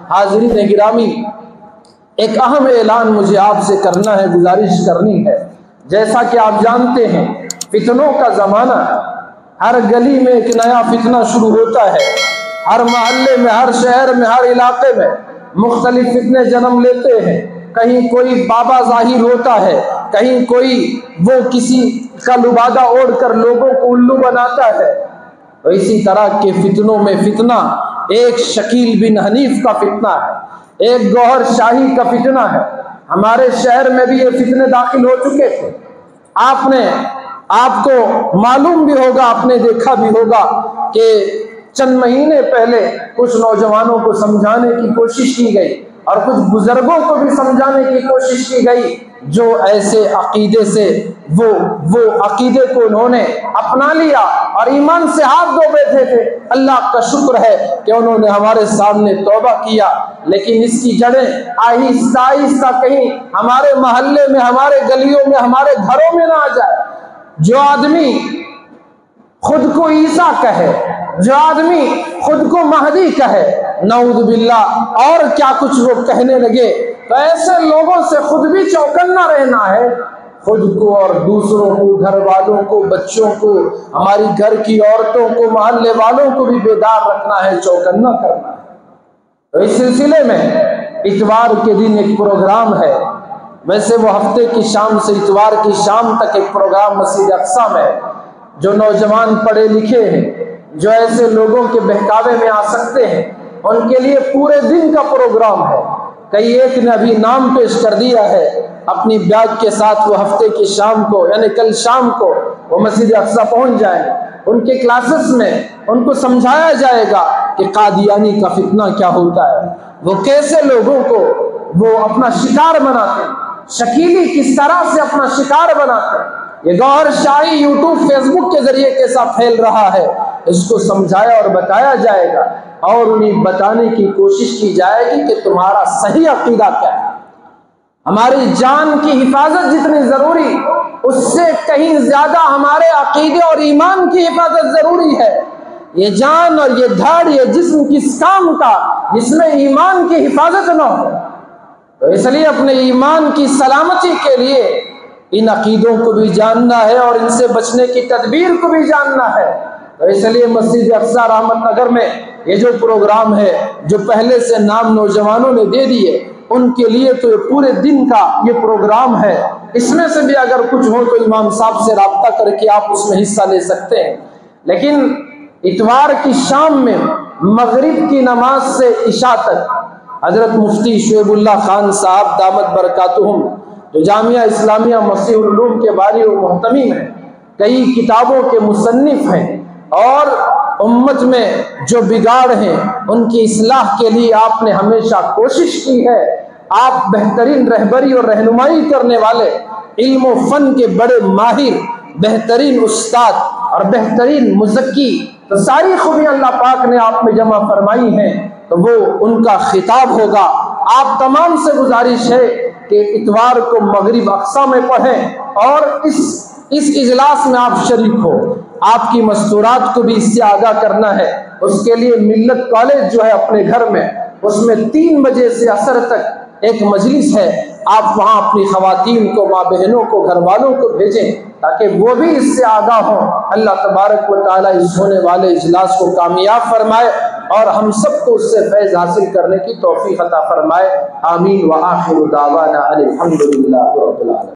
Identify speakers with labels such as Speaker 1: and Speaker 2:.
Speaker 1: حاضرین گرامی، ایک اہم اعلان مجھے آپ سے کرنا ہے، گزارش کرنی ہے۔ جیسا کہ آپ جانتے ہیں فتنوں کا زمانہ ہے، ہر گلی میں ایک نیا فتنہ شروع ہوتا ہے، ہر محلے میں، ہر شہر میں، ہر علاقے میں مختلف فتنے جنم لیتے ہیں۔ کہیں کوئی بابا ظاہر ہوتا ہے، کہیں کوئی وہ کسی کا لبادہ اوڑھ کر لوگوں کو الو بناتا ہے۔ تو اسی طرح کے فتنوں میں فتنہ ایک شکیل بن حنیف کا فتنہ ہے، ایک گوہر شاہی کا فتنہ ہے۔ ہمارے شہر میں بھی یہ فتنے داخل ہو چکے تھے۔ آپ کو معلوم بھی ہوگا، آپ نے دیکھا بھی ہوگا کہ چند مہینے پہلے کچھ نوجوانوں کو سمجھانے کی کوشش کی گئی اور کچھ بزرگوں کو بھی سمجھانے کی کوشش کی گئی جو ایسے عقیدے سے وہ عقیدے کو انہوں نے اپنا لیا اور ایمان سے ہاتھ دھو بیٹھے تھے۔ اللہ کا شکر ہے کہ انہوں نے ہمارے سامنے توبہ کیا، لیکن اس کی جڑیں آہستہ آہستہ کہیں ہمارے محلے میں، ہمارے گلیوں میں، ہمارے گھروں میں نہ آ جائے۔ جو آدمی خود کو عیسیٰ کہے، جو آدمی خود کو مہدی کہے، نعوذ باللہ اور کیا کچھ وہ کہنے لگے، تو ایسے لوگوں سے خود بھی چوکنا رہنا ہے، خود کو اور دوسروں کو، گھر والوں کو، بچوں کو، ہماری گھر کی عورتوں کو، محلے والوں کو بھی بیدار رکھنا ہے، چوکنا کرنا ہے۔ تو اس سلسلے میں اتوار کے دن ایک پروگرام ہے، ویسے وہ ہفتے کی شام سے اتوار کی شام تک ایک پروگرام مسجد اقصیٰ میں، جو نوجوان پڑھے لکھے ہیں، جو ایسے لوگوں کے بہکاوے میں آ سکتے ہیں، ان کے لیے پورے دن کا پروگرام ہے۔ کئی ایک نے ابھی نام پیش کر دیا ہے، اپنی بیاگ کے ساتھ وہ ہفتے کی شام کو یعنی کل شام کو وہ مسجد اقصیٰ پہنچ جائیں۔ ان کے کلاسز میں ان کو سمجھایا جائے گا کہ قادیانی کا فتنہ کیا ہوتا ہے، وہ کیسے لوگوں کو وہ اپنا شکار بناتے ہیں، شکیلی کس طرح سے اپنا شکار بناتے ہیں۔ یہ گوہر شاہی یوٹیوب فیس بک کے ذریعے کیسا پھیل رہا ہے، اس کو سمجھایا اور بتایا جائے گا، اور انہیں بتانے کی کوشش کی جائے گی کہ تمہارا صحیح عقیدہ کیا ہے۔ ہماری جان کی حفاظت جتنی ضروری، اس سے کہیں زیادہ ہمارے عقیدے اور ایمان کی حفاظت ضروری ہے۔ یہ جان اور یہ دھڑ، یہ جسم کس کام کا جس میں ایمان کی حفاظت نہ ہو؟ تو اس لیے اپنے ایمان کی سلامتی کے لیے ان عقیدوں کو بھی جاننا ہے اور ان سے بچنے کی تدبیر کو بھی جاننا ہے۔ تو اس لیے مسجد اقصیٰ رحمت نگر میں یہ جو پروگرام ہے، جو پہلے سے نام نوجوانوں نے دے دیے، ان کے لیے تو یہ پورے دن کا یہ پروگرام ہے۔ اس میں سے بھی اگر کچھ ہو تو امام صاحب سے رابطہ کر کے آپ اس میں حصہ لے سکتے ہیں۔ لیکن اتوار کی شام میں مغرب کی نماز سے عشاء تک حضرت مفتی شعیب اللہ خان صاحب دامت برکاتہم، جو جامعہ اسلامیہ مسیح العلوم کے بانی و محتمی ہیں، کئی کتابوں کے مصنف ہیں، اور امت میں جو بگاڑ ہیں ان کی اصلاح کے لیے آپ نے ہمیشہ کوشش کی ہے۔ آپ بہترین رہبری اور رہنمائی کرنے والے، علم و فن کے بڑے ماہر، بہترین استاد اور بہترین مزکی، تو ساری خوبیاں اللہ پاک نے آپ میں جمع فرمائی ہیں، تو وہ ان کا خطاب ہوگا۔ آپ تمام سے گزارش ہے کہ اتوار کو مغرب اقصیٰ میں پڑھیں اور اس اجلاس میں آپ شریک ہو۔ آپ کی مستورات کو بھی اس سے آگاہ کرنا ہے۔ اس کے لیے ملت کالج جو ہے اپنے گھر میں، اس میں 3 بجے سے عصر تک ایک مجلس ہے، آپ وہاں اپنی خواتین کو، ماں بہنوں کو، گھر والوں کو بھیجیں تاکہ وہ بھی اس سے آگاہ ہوں۔ اللہ تبارک و تعالیٰ اس ہونے والے اجلاس کو کامیاب فرمائے اور ہم سب کو اس سے فیض حاصل کرنے کی توفیق عطا فرمائے۔ آمین۔ وآخر دعوانا الحمدللہ رب العالمین۔